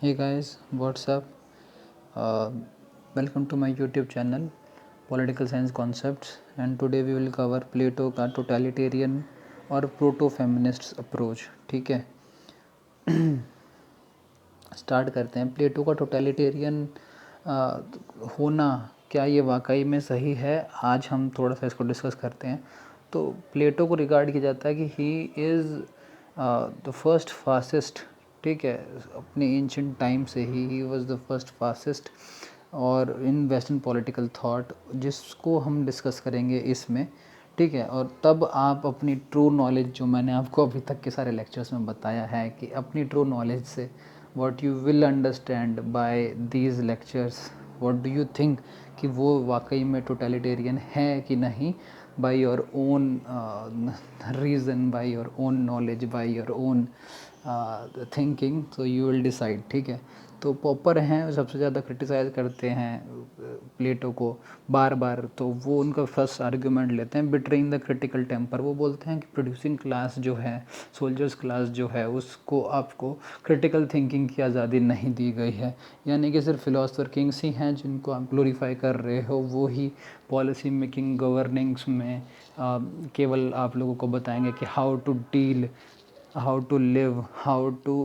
Hey guys, what's up? Uh, Welcome to my YouTube channel, Political Science Concepts, and today we will cover प्लेटो का totalitarian और proto-feminist approach. ठीक है, start करते हैं। प्लेटो का totalitarian होना क्या ये वाकई में सही है? आज हम थोड़ा सा इसको डिस्कस करते हैं। तो प्लेटो को रिगार्ड किया जाता है कि he is the first fascist. ठीक है, अपने एंशिएंट टाइम से he was the first fascist और इन वेस्टर्न पॉलिटिकल थॉट, जिसको हम डिस्कस करेंगे इसमें। ठीक है, और तब आप अपनी ट्रू नॉलेज, जो मैंने आपको अभी तक के सारे लेक्चर्स में बताया है कि अपनी ट्रू नॉलेज से what you will understand by these lectures, what do you think कि वो वाकई में टोटलिटेरियन है कि नहीं, by your own reason, by your own knowledge, by your own thinking, so you will decide। ठीक है, तो पॉपर हैं, सबसे ज़्यादा क्रिटिसाइज़ करते हैं प्लेटो को बार बार। तो वो उनका फर्स्ट आर्ग्यूमेंट लेते हैं, बिट्रेइंग द क्रिटिकल टेम्पर। वो बोलते हैं कि प्रोड्यूसिंग क्लास जो है, सोल्जर्स क्लास जो है, उसको आपको क्रिटिकल थिंकिंग की आज़ादी नहीं दी गई है। यानी कि सिर्फ फिलोसफर किंग्स ही हैं जिनको आप ग्लोरीफाई कर रहे हो, वो ही पॉलिसी मेकिंग गवर्निंग्स में केवल आप लोगों को बताएंगे कि how to deal, how to live, how to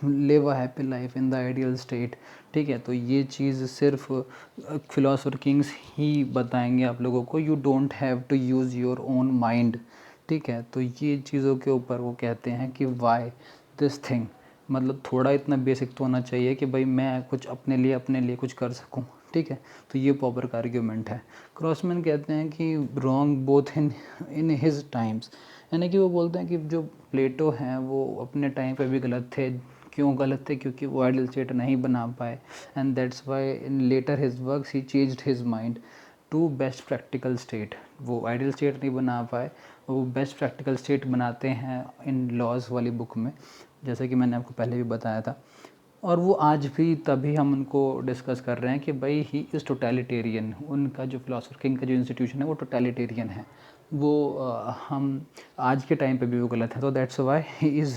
live a happy life in the ideal state. ठीक है, तो ये चीज़ सिर्फ फिलोसफर किंग्स ही बताएंगे आप लोगों को। You don't have to use your own mind. ठीक है, तो ये चीज़ों के ऊपर वो कहते हैं कि वाई दिस थिंग, मतलब थोड़ा इतना बेसिक तो होना चाहिए कि भाई मैं कुछ अपने लिए कुछ कर सकूं। ठीक है, तो ये पॉपर का आर्ग्यूमेंट है। क्रॉसमैन कहते हैं कि wrong both in his times, यानी कि वो बोलते हैं कि जो प्लेटो हैं वो अपने टाइम पे भी गलत थे। क्यों गलत थे? क्योंकि वो आइडियल स्टेट नहीं बना पाए, and that's why in later his works he changed his mind to best practical state. वो आइडियल स्टेट नहीं बना पाए, वो बेस्ट प्रैक्टिकल स्टेट बनाते हैं इन लॉज वाली बुक में, जैसे कि मैंने आपको पहले भी बताया था। और वो आज भी, तभी हम उनको डिस्कस कर रहे हैं कि भाई ही इज़ टोटलिटेरियन। उनका जो फिलोसफर किंग का जो इंस्टीट्यूशन है वो टोटलिटेरियन है। वो हम आज के टाइम पे भी वो गलत है, तो that's why he is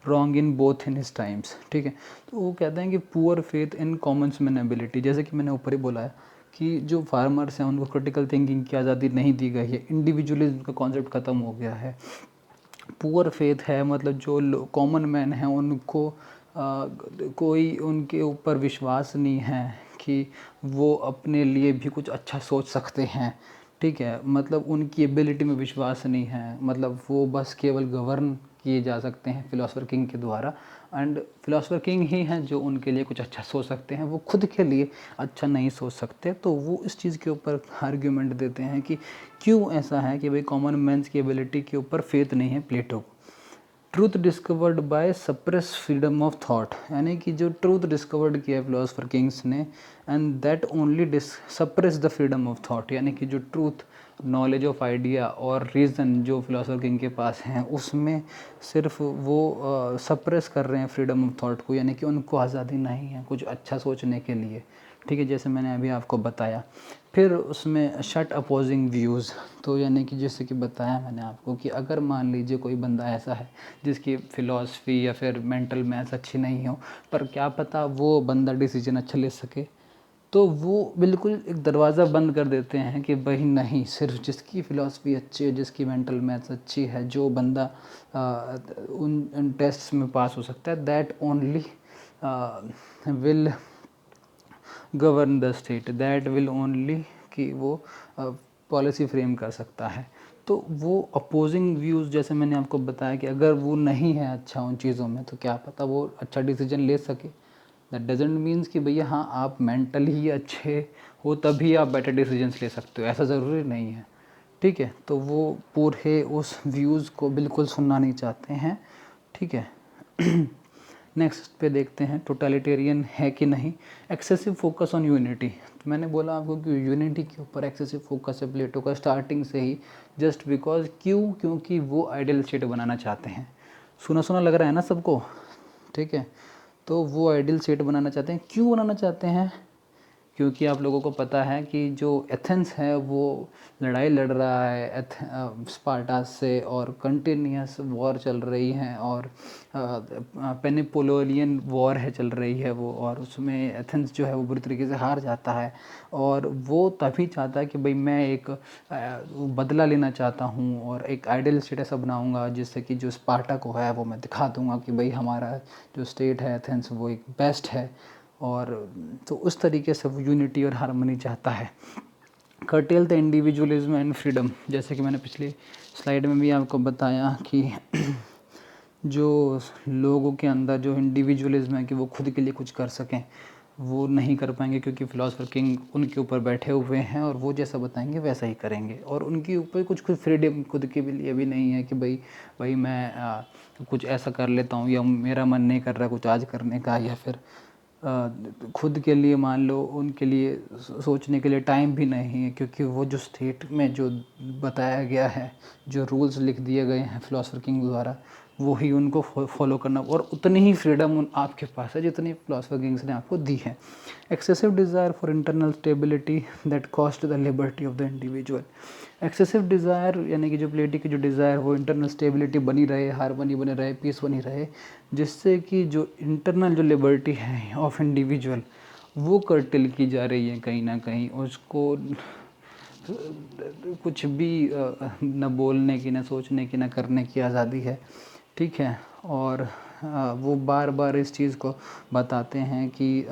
wrong in both in his times. ठीक है, तो वो कहते हैं कि poor faith in Commons man ability, जैसे कि मैंने ऊपर ही बोला है कि जो फार्मर्स हैं उनको क्रिटिकल थिंकिंग की आज़ादी नहीं दी गई है, इंडिविजुअलिज्म का कॉन्सेप्ट ख़त्म हो गया है। पुअर फेथ है, मतलब जो कॉमन मैन हैं उनको कोई उनके ऊपर विश्वास नहीं है कि वो अपने लिए भी कुछ अच्छा सोच सकते हैं। ठीक है, मतलब उनकी एबिलिटी में विश्वास नहीं है, मतलब वो बस केवल गवर्न किए जा सकते हैं फिलोसफर किंग के द्वारा। एंड फिलोसफर किंग ही हैं जो उनके लिए कुछ अच्छा सोच सकते हैं, वो खुद के लिए अच्छा नहीं सोच सकते। तो वो इस चीज़ के ऊपर आर्ग्यूमेंट देते हैं कि क्यों ऐसा है कि भाई कॉमन मैन्स की एबिलिटी के ऊपर फेथ नहीं है प्लेटो को। Truth discovered by suppress freedom of thought, यानी कि जो ट्रूथ डिस्कवर्ड किया है फिलोसफर किंग्स ने, and that only suppress the freedom of thought, यानी कि जो ट्रूथ, नॉलेज ऑफ आइडिया और रीज़न जो फिलोसफर किंग के पास हैं, उसमें सिर्फ वो सप्रेस कर रहे हैं फ्रीडम ऑफ थॉट को, यानी कि उनको आज़ादी नहीं है कुछ अच्छा सोचने के लिए। ठीक है, जैसे मैंने अभी आपको बताया। फिर उसमें शट अपोजिंग व्यूज़, तो यानी कि जैसे कि बताया मैंने आपको कि अगर मान लीजिए कोई बंदा ऐसा है जिसकी फ़िलॉसफी या फिर मेंटल मैथ्स अच्छी नहीं हो, पर क्या पता वो बंदा डिसीजन अच्छा ले सके, तो वो बिल्कुल एक दरवाज़ा बंद कर देते हैं कि भाई नहीं, सिर्फ जिसकी फ़िलॉसफी अच्छी है, जिसकी मेंटल मैथ्स अच्छी है, जो बंदा उन टेस्ट्स में पास हो सकता है, that only will govern the state, that will only, कि वो पॉलिसी फ्रेम कर सकता है। तो वो अपोजिंग व्यूज़, जैसे मैंने आपको बताया कि अगर वो नहीं है अच्छा उन चीज़ों में, तो क्या पता वो अच्छा डिसीजन ले सके। दैट डजेंट मीन्स कि भैया हाँ आप मेंटली ही अच्छे हो तभी आप बेटर डिसीजंस ले सकते हो, ऐसा ज़रूरी नहीं है। ठीक है, तो वो पूरे उस व्यूज़ को बिल्कुल सुनना नहीं चाहते हैं। ठीक है, नेक्स्ट पे देखते हैं टोटलिटेरियन है कि नहीं। एक्सेसिव फोकस ऑन यूनिटी, तो मैंने बोला आपको कि यूनिटी के ऊपर एक्सेसिव फोकस है प्लेटो का स्टार्टिंग से ही, जस्ट बिकॉज क्यों, क्योंकि वो आइडियल स्टेट बनाना चाहते हैं। सुना सुना लग रहा है ना सबको? ठीक है, तो वो आइडियल स्टेट बनाना चाहते हैं। क्यों बनाना चाहते हैं? क्योंकि आप लोगों को पता है कि जो एथेंस है वो लड़ाई लड़ रहा है स्पार्टा से, और कंटिन्यूस वॉर चल रही है, और पेनिपोलियन वॉर है चल रही है वो, और उसमें एथेंस जो है वो बुरी तरीके से हार जाता है। और वो तभी चाहता है कि भाई मैं एक बदला लेना चाहता हूँ और एक आइडियल स्टेट ऐसा बनाऊँगा जिससे कि जो स्पार्टा को है वो मैं दिखा दूँगा कि भाई हमारा जो स्टेट है एथेंस वो एक बेस्ट है। और तो उस तरीके से वो यूनिटी और हार्मनी चाहता है। Cartel the individualism and freedom, जैसे कि मैंने पिछली स्लाइड में भी आपको बताया कि जो लोगों के अंदर जो इंडिविजुअलिज्म है कि वो खुद के लिए कुछ कर सकें, वो नहीं कर पाएंगे, क्योंकि फिलोसोफर किंग उनके ऊपर बैठे हुए हैं और वो जैसा बताएंगे वैसा ही करेंगे। और उनके ऊपर कुछ फ्रीडम खुद के भी लिए भी नहीं है कि भाई मैं कुछ ऐसा कर लेता हूँ, या मेरा मन नहीं कर रहा कुछ आज करने का, या फिर खुद के लिए मान लो उनके लिए सोचने के लिए टाइम भी नहीं है, क्योंकि वो जो स्टेट में जो बताया गया है, जो रूल्स लिख दिए गए हैं फिलोसोफर किंग द्वारा, वो ही उनको फॉलो करना, और उतनी ही फ्रीडम आपके पास है जितनी फिलोसोफर किंग्स ने आपको दी है। Excessive desire for internal stability that cost the liberty of the individual. Excessive desire यानी कि जो प्लेटी की जो डिज़ायर वो इंटरनल स्टेबिलिटी बनी रहे, हारमोनी बनी रहे, पीस बनी रहे, जिससे कि जो इंटरनल जो लिबर्टी है ऑफ इंडिविजुअल वो कर्टेल की जा रही है कहीं ना कहीं। उसको कुछ भी न बोलने की, न सोचने की, न करने की आज़ादी है, ठीक है। और वो बार बार इस चीज़ को बताते हैं कि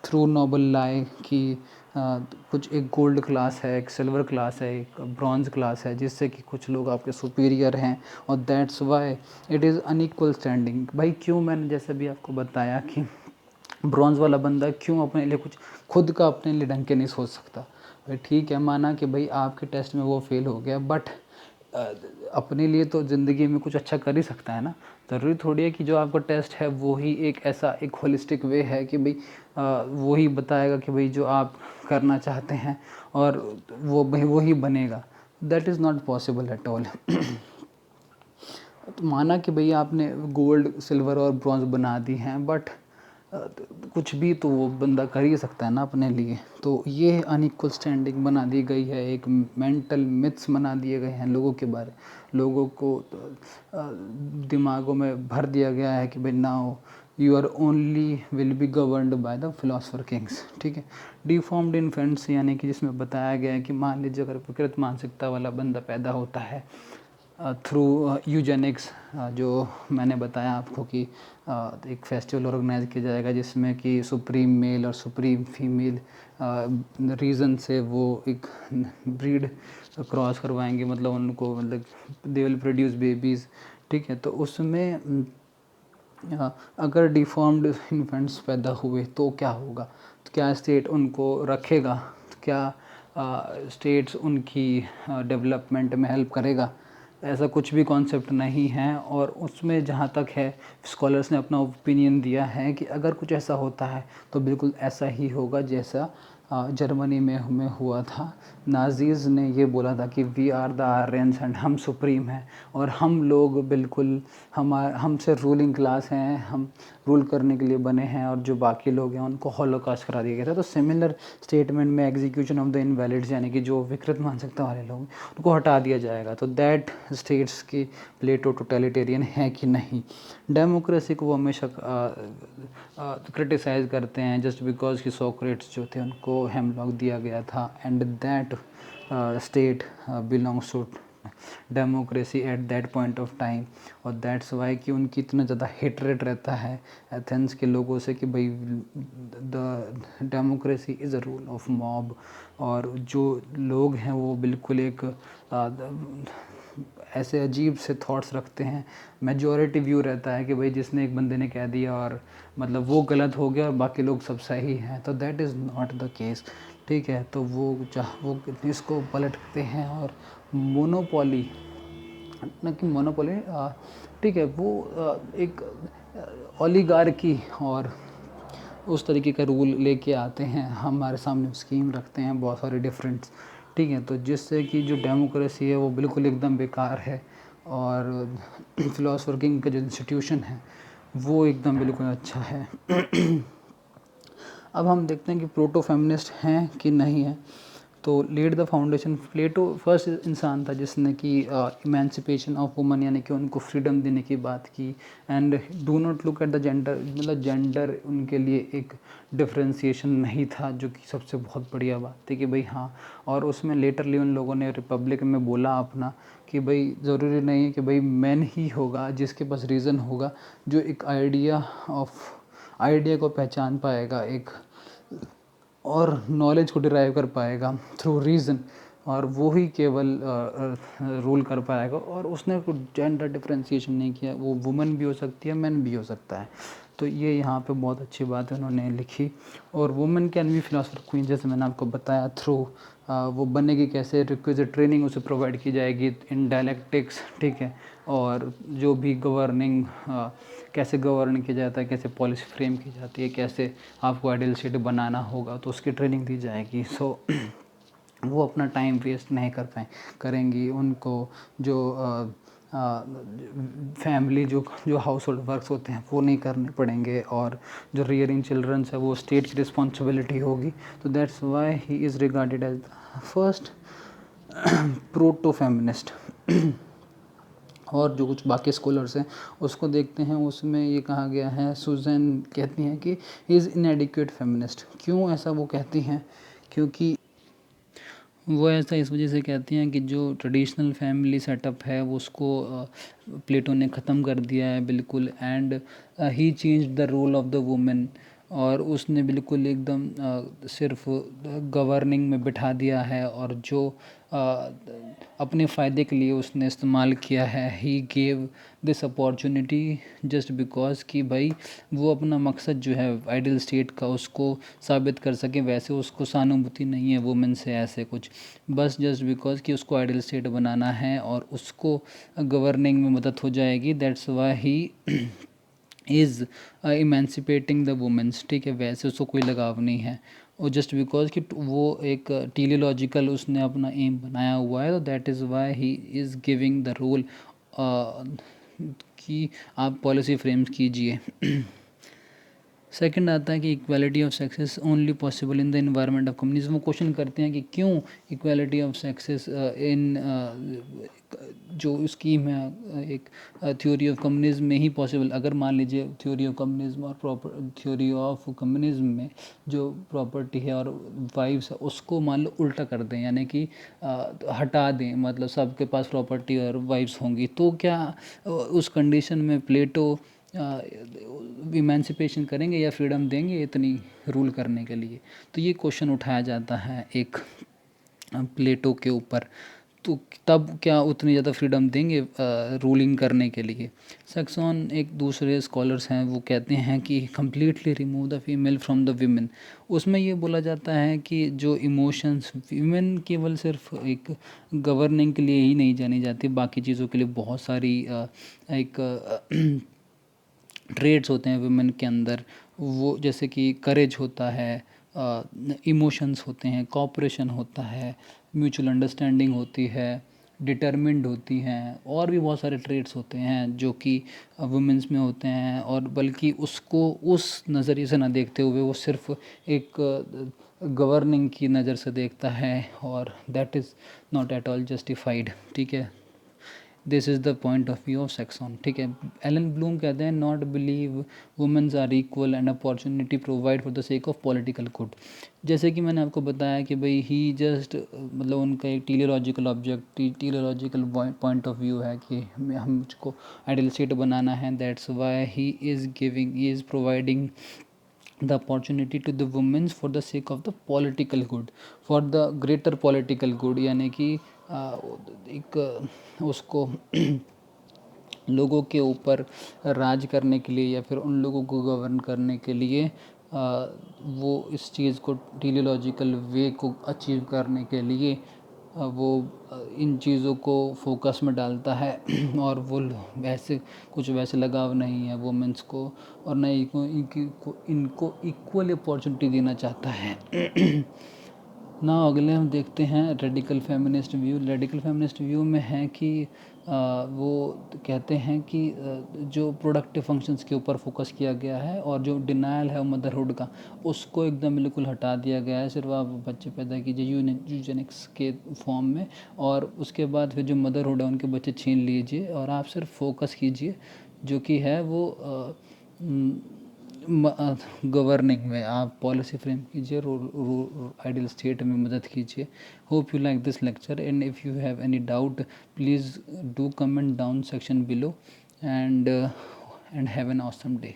थ्रू नोबल लाई कि कुछ एक गोल्ड क्लास है, एक सिल्वर क्लास है, एक ब्रॉन्ज क्लास है, जिससे कि कुछ लोग आपके सुपीरियर हैं, और that's why it is unequal standing. भाई क्यों, मैंने जैसे भी आपको बताया कि ब्रॉन्ज वाला बंदा क्यों अपने लिए कुछ खुद का अपने लिए ढंग के नहीं सोच सकता। भाई ठीक है, माना कि भाई आपके टेस्ट में वो फेल हो गया, बट अपने लिए तो ज़िंदगी में कुछ अच्छा कर ही सकता है ना। ज़रूरी थोड़ी है कि जो आपका टेस्ट है वो ही एक ऐसा एक होलिस्टिक वे है कि भाई वो ही बताएगा कि भाई जो आप करना चाहते हैं और वो भाई वो ही बनेगा। That is not possible at all. तो माना कि भाई आपने गोल्ड, सिल्वर और ब्रॉन्ज बना दी हैं, बट कुछ भी तो वो बंदा कर ही सकता है ना अपने लिए। तो ये अनइक्वल स्टैंडिंग बना दी गई है, एक मेंटल मिथ्स बना दिए गए हैं लोगों के बारे, लोगों को दिमागों में भर दिया गया है कि भाई now you are only will be governed by the philosopher kings, ठीक है। डिफॉर्म्ड इन्फेंट्स, यानी कि जिसमें बताया गया है कि मान लीजिए अगर विकृत मानसिकता वाला बंदा पैदा होता है थ्रू यूजेनिक्स, जो मैंने बताया आपको कि एक फेस्टिवल ऑर्गेनाइज किया जाएगा जिसमें कि सुप्रीम मेल और सुप्रीम फीमेल रीज़न से वो एक ब्रीड क्रॉस करवाएंगे, मतलब उनको, मतलब दे विल प्रोड्यूस बेबीज़, ठीक है। तो उसमें अगर डिफॉर्म्ड इन्फेंट्स पैदा हुए तो क्या होगा, तो क्या स्टेट उनको रखेगा, तो क्या स्टेट्स उनकी डेवलपमेंट में हेल्प करेगा? ऐसा कुछ भी कॉन्सेप्ट नहीं है। और उसमें जहाँ तक है स्कॉलर्स ने अपना ओपिनियन दिया है कि अगर कुछ ऐसा होता है तो बिल्कुल ऐसा ही होगा जैसा जर्मनी में हमें हुआ था। नाज़ीज़ ने ये बोला था कि we are the Aryans and हम सुप्रीम हैं, और हम लोग बिल्कुल हमसे रूलिंग क्लास हैं, हम रूल करने के लिए बने हैं, और जो बाकी लोग हैं उनको हॉलोकॉस्ट करा दिया गया था। तो सिमिलर स्टेटमेंट में एग्जीक्यूशन ऑफ द इनवैलिड्स, यानी कि जो विकृत मानसिकता वाले लोग उनको हटा दिया जाएगा। तो दैट स्टेट्स की प्लेटो टोटलिटेरियन है कि नहीं। डेमोक्रेसी को वो हमेशा क्रिटिसाइज़ करते हैं जस्ट बिकॉज कि सोक्रेट्स जो थे उनको हेमलॉक दिया गया था, and that state belongs to democracy at that point of time. और दैट्स वाई कि उनकी इतना ज़्यादा हेटरेट रहता है एथेंस के लोगों से कि भाई the democracy is a rule of mob. और जो लोग हैं वो बिल्कुल एक ऐसे अजीब से थॉट्स रखते हैं। मेजॉरिटी व्यू रहता है कि भाई जिसने एक बंदे ने कह दिया और मतलब वो गलत हो गया और बाकी लोग सब सही हैं, तो that is not the case, ठीक है। तो वो इसको पलटते हैं और मोनोपोली, न कि मोनोपोली, ठीक है, वो एक ओलिगार्की और उस तरीके का रूल लेके आते हैं, हमारे सामने स्कीम रखते हैं बहुत सारे डिफरेंट, ठीक है। तो जिससे कि जो डेमोक्रेसी है वो बिल्कुल एकदम बेकार है, और फिलोसोफर किंग का जो इंस्टीट्यूशन है वो एकदम बिल्कुल अच्छा है। अब हम देखते हैं कि प्रोटो फेमिनिस्ट हैं कि नहीं है। तो led the foundation, Plato first इंसान था जिसने कि इमेंसिपेशन ऑफ वुमन यानी कि उनको फ्रीडम देने की बात की। And do not look at the gender, मतलब जेंडर उनके लिए एक डिफ्रेंसिएशन नहीं था, जो कि सबसे बहुत बढ़िया बात थी कि भाई हाँ। और उसमें लेटरली उन लोगों ने रिपब्लिक में बोला अपना कि भाई ज़रूरी नहीं है कि भाई मैन ही होगा जिसके पास रीज़न होगा, जो एक आइडिया को पहचान पाएगा, एक और नॉलेज को डिराइव कर पाएगा थ्रू रीज़न, और वो ही केवल रूल कर पाएगा। और उसने कुछ जेंडर डिफरेंशिएशन नहीं किया, वो वुमन भी हो सकती है, मैन भी हो सकता है। तो ये यहाँ पे बहुत अच्छी बात है उन्होंने लिखी। और women can be philosopher queen, जैसे मैंने आपको बताया, थ्रू वो बनेगी कैसे, रिक्विजिट ट्रेनिंग उसे प्रोवाइड की जाएगी इन डायलेक्टिक्स, ठीक है। और जो भी गवर्निंग, कैसे गवर्न किया जाता है, कैसे पॉलिसी फ्रेम की जाती है, कैसे आपको आइडियल स्टेट बनाना होगा, तो उसकी ट्रेनिंग दी जाएगी। सो वो अपना टाइम वेस्ट नहीं करेंगी। उनको जो फैमिली जो हाउस होल्ड वर्क्स होते हैं वो नहीं करने पड़ेंगे, और जो रियरिंग चिल्ड्रंस है वो स्टेट की रिस्पॉन्सिबिलिटी होगी। तो that's why he is regarded as the first proto feminist. और जो कुछ बाकी स्कॉलर्स हैं उसको देखते हैं, उसमें ये कहा गया है, सुजैन कहती हैं कि ही इज़ इनएडिक्वेट फेमिनिस्ट। क्यों ऐसा वो कहती हैं? क्योंकि वो ऐसा इस वजह से कहती हैं कि जो ट्रेडिशनल फैमिली सेटअप है वो उसको प्लेटो ने ख़त्म कर दिया है बिल्कुल। And he change the role of the women, और उसने बिल्कुल एकदम सिर्फ गवर्निंग में बिठा दिया है, और जो अपने फ़ायदे के लिए उसने इस्तेमाल किया है। He gave this opportunity just because कि भाई वो अपना मकसद जो है आइडियल स्टेट का उसको साबित कर सके। वैसे उसको सहानुभूति नहीं है वुमेन से ऐसे कुछ, बस जस्ट बिकॉज कि उसको आइडियल स्टेट बनाना है और उसको गवर्निंग में मदद हो जाएगी। That's why he is emancipating the women's, ठीक है। वैसे उसको कोई लगाव नहीं है, और जस्ट बिकॉज कि वो एक टेलीलॉजिकल उसने अपना एम बनाया हुआ है, तो that is why he is giving the role कि आप पॉलिसी फ्रेम्स कीजिए। सेकंड आता है कि equality of sexes only possible in the environment of communism. वो क्वेश्चन करते हैं कि क्यों इक्वालिटी ऑफ सेक्सेस इन जो स्कीम है एक थ्योरी ऑफ कम्युनिज्म में ही पॉसिबल। अगर मान लीजिए थ्योरी ऑफ कम्युनिज्म और प्रॉपर थ्योरी ऑफ कम्युनिज्म में जो प्रॉपर्टी है और वाइव्स है उसको मान लो उल्टा कर दें, यानी कि हटा दें, मतलब सबके पास प्रॉपर्टी और वाइव्स होंगी, तो क्या उस कंडीशन में प्लेटो इमेंसिपेशन करेंगे या फ्रीडम देंगे इतनी रूल करने के लिए? तो ये क्वेश्चन उठाया जाता है एक प्लेटो के ऊपर। तो तब क्या उतनी ज़्यादा फ्रीडम देंगे रूलिंग करने के लिए? सैक्सन एक दूसरे स्कॉलर्स हैं वो कहते हैं कि completely remove the female from the women. उसमें ये बोला जाता है कि जो इमोशंस वीमेन केवल सिर्फ एक गवर्निंग के लिए ही नहीं जानी जाती, बाकी चीज़ों के लिए बहुत सारी एक ट्रेड्स होते हैं वुमेन के अंदर। वो जैसे कि करेज होता है, इमोशंस होते हैं, कॉपरेशन होता है, म्यूचुअल अंडरस्टैंडिंग होती है, डिटर्मिन्ड होती हैं, और भी बहुत सारे ट्रेड्स होते हैं जो कि वुमेंस में होते हैं। और बल्कि उसको उस नज़रिए से ना देखते हुए वो सिर्फ एक गवर्निंग की नज़र से देखता है, और that is not at all justified, ठीक है। This is the point of view of Saxon, ठीक है। एलन ब्लूम कहते हैं not believe womens are equal and opportunity provide for the sake of political good. जैसे कि मैंने आपको बताया कि भाई ही जस्ट मतलब उनका एक टेलीलॉजिकल पॉइंट ऑफ व्यू है कि हम मुझको आइडियल स्टेट बनाना है। That's why he is providing the opportunity to the women for the sake of the political good, for the greater political good, यानी कि एक उसको लोगों के ऊपर राज करने के लिए या फिर उन लोगों को गवर्न करने के लिए वो इस चीज़ को टेलीलॉजिकल वे को अचीव करने के लिए वो इन चीज़ों को फोकस में डालता है। और वो वैसे लगाव नहीं है वुमेंस को, और न इनको इक्वल अपॉर्चुनिटी देना चाहता है। ना अगले हम देखते हैं radical feminist view. Radical feminist view में है कि वो कहते हैं कि जो प्रोडक्टिव फंक्शंस के ऊपर फोकस किया गया है और जो डिनायल है मदरहुड का उसको एकदम बिल्कुल हटा दिया गया है। सिर्फ आप बच्चे पैदा कीजिए यूजेनिक्स के फॉर्म में, और उसके बाद फिर जो मदरहुड है उनके बच्चे छीन लीजिए और आप सिर्फ फोकस कीजिए जो कि है वो गवर्निंग में आप पॉलिसी फ्रेम कीजिए, आइडियल स्टेट में मदद कीजिए। Hope you like this lecture, and if you have any doubt please do comment down section below, and have an awesome day.